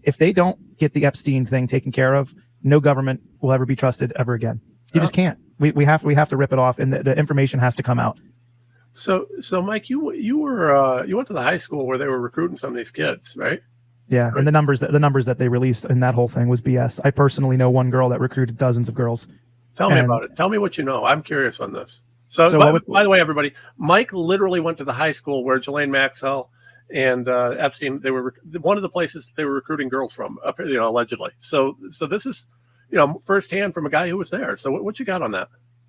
if they don't get the Epstein thing taken care of, no government will ever be trusted ever again. You just can't. We have to rip it off, and the information has to come out. So Mike, you went to the high school where they were recruiting some of these kids, right? Yeah, right. And the numbers that they released in that whole thing was BS. I personally know one girl that recruited dozens of girls. Tell me about it. Tell me what you know. I'm curious on this. So by the way, everybody, Mike literally went to the high school where Ghislaine Maxwell and Epstein, they were one of the places they were recruiting girls from, allegedly. So this is, firsthand from a guy who was there. So what you got on that?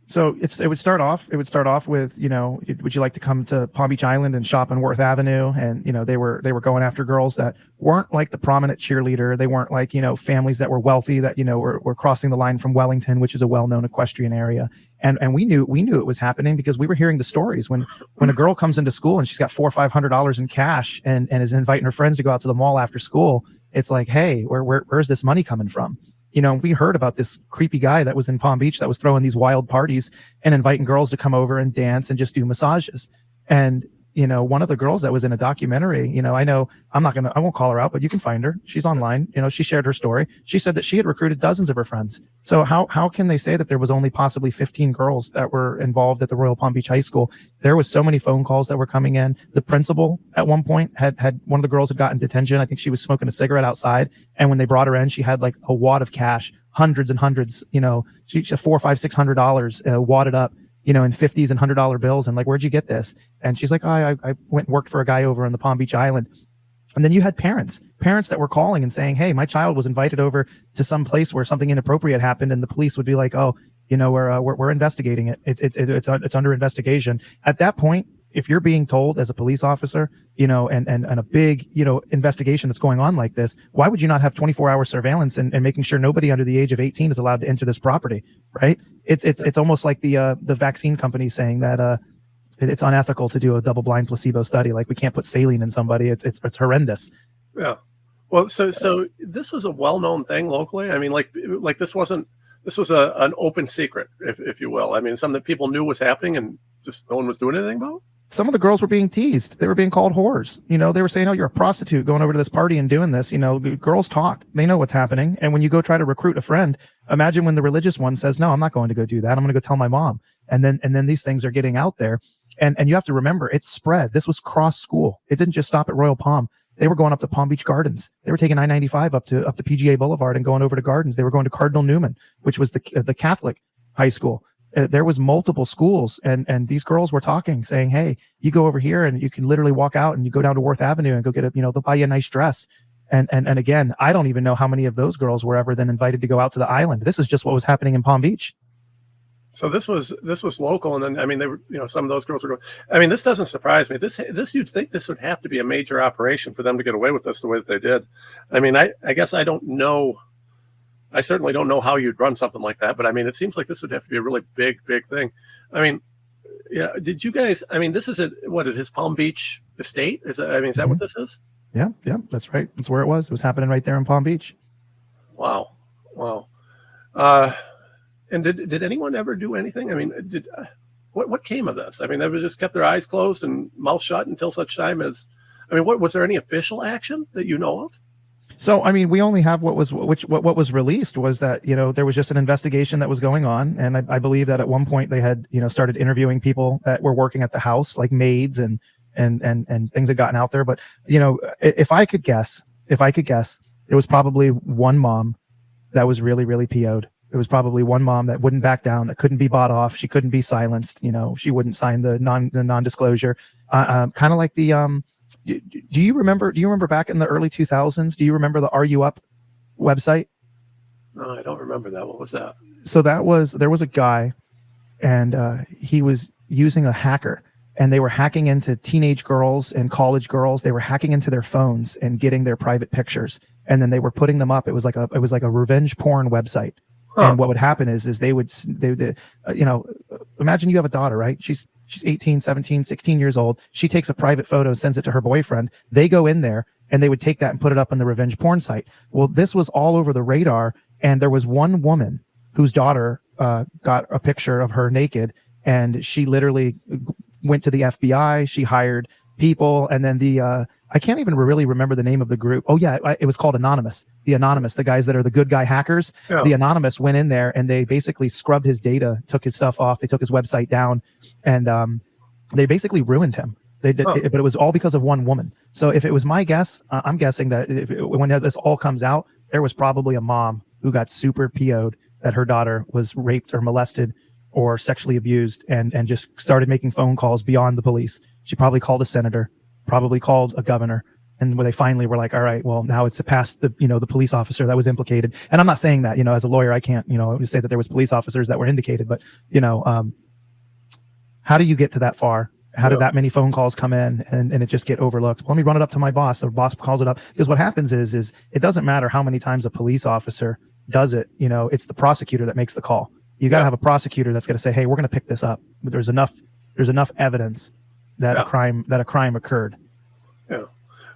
So it would start off with, would you like to come to Palm Beach Island and shop on Worth Avenue? And, they were going after girls that weren't like the prominent cheerleader. They weren't like, families that were wealthy that, were crossing the line from Wellington, which is a well-known equestrian area. And we knew it was happening because we were hearing the stories when a girl comes into school and she's got $400 or $500 in cash and is inviting her friends to go out to the mall after school. It's like, hey, where's this money coming from? We heard about this creepy guy that was in Palm Beach that was throwing these wild parties and inviting girls to come over and dance and just do massages. And, one of the girls that was in a documentary, I know I won't call her out, but you can find her. She's online. She shared her story. She said that she had recruited dozens of her friends. So how can they say that there was only possibly 15 girls that were involved at the Royal Palm Beach High School? There was so many phone calls that were coming in. The principal at one point had one of the girls had gotten detention. I think she was smoking a cigarette outside. And when they brought her in, she had like a wad of cash, hundreds and hundreds, she had $400, $500, $600 wadded up, in 50s and $100 bills. And like, where'd you get this? And she's like, I went and worked for a guy over on the Palm Beach Island. And then you had parents that were calling and saying, hey, my child was invited over to some place where something inappropriate happened. And the police would be like, oh, we're investigating it. It's under investigation. At that point, if you're being told as a police officer, and a big, investigation that's going on like this, why would you not have 24-hour surveillance and making sure nobody under the age of 18 is allowed to enter this property, right? It's almost like the vaccine company saying that it's unethical to do a double-blind placebo study. Like, we can't put saline in somebody. It's horrendous. Yeah. Well, so this was a well-known thing locally. I mean, like this was an open secret, if you will. I mean, something that people knew was happening and just no one was doing anything about. Some of the girls were being teased. They were being called whores. They were saying, oh, you're a prostitute going over to this party and doing this. Girls talk. They know what's happening. And when you go try to recruit a friend, imagine when the religious one says, no, I'm not going to go do that. I'm going to go tell my mom. And then these things are getting out there. And you have to remember, it's spread. This was cross school. It didn't just stop at Royal Palm. They were going up to Palm Beach Gardens. They were taking I-95 up to PGA Boulevard and going over to Gardens. They were going to Cardinal Newman, which was the Catholic high school. There was multiple schools, and these girls were talking, saying, hey, you go over here and you can literally walk out and you go down to Worth Avenue and go get they'll buy you a nice dress. And again, I don't even know how many of those girls were ever then invited to go out to the island. This is just what was happening in Palm Beach. So this was local. And then, I mean, they were, some of those girls were going, I mean, this doesn't surprise me. This, you'd think this would have to be a major operation for them to get away with this the way that they did. I mean, I guess I don't know. I certainly don't know how you'd run something like that, but I mean, it seems like this would have to be a really big thing. I mean, yeah. Did you guys? I mean, this is at his Palm Beach estate? Is that what this is? Yeah, that's right. That's where it was. It was happening right there in Palm Beach. Wow. And did anyone ever do anything? I mean, what came of this? I mean, they just kept their eyes closed and mouth shut until such time as. I mean, what was there any official action that you know of? So, I mean, we only have what was released was that, there was just an investigation that was going on. And I believe that at one point they had, started interviewing people that were working at the house, like maids and things had gotten out there. But, if I could guess, it was probably one mom that was really, really PO'd. It was probably one mom that wouldn't back down, that couldn't be bought off. She couldn't be silenced. She wouldn't sign the non-disclosure. Kind of like the, Do you remember back in the early 2000s? Do you remember the Are You Up website? No, I don't remember that. What was that? So there was a guy, and he was using a hacker, and they were hacking into teenage girls and college girls. They were hacking into their phones and getting their private pictures, and then they were putting them up. It was like a revenge porn website. Huh. And what would happen is they would imagine you have a daughter, right? She's 18, 17, 16 years old. She takes a private photo, sends it to her boyfriend. They go in there and they would take that and put it up on the revenge porn site. Well, this was all over the radar. And there was one woman whose daughter got a picture of her naked, and she literally went to the FBI. She hired people. And then I can't even really remember the name of the group. Oh yeah, it was called Anonymous. The Anonymous, the guys that are the good guy hackers. Yeah. The Anonymous went in there and they basically scrubbed his data, took his stuff off. They took his website down, and they basically ruined him. They did, but it was all because of one woman. So if it was my guess, I'm guessing that when this all comes out, there was probably a mom who got super PO'd that her daughter was raped or molested or sexually abused, and just started making phone calls beyond the police. She probably called a senator, probably called a governor. And when they finally were like, all right, well, now it's past the police officer that was implicated. And I'm not saying that, as a lawyer, I can't, say that there was police officers that were indicated, but, how do you get to that far? How did that many phone calls come in and it just get overlooked? Let me run it up to my boss. Or boss calls it up. Because what happens is it doesn't matter how many times a police officer does it. It's the prosecutor that makes the call. You got to have a prosecutor that's going to say, hey, we're going to pick this up. But there's enough evidence that a crime occurred. Yeah.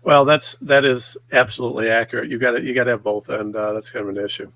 Well, that is absolutely accurate. You got to have both, and that's kind of an issue.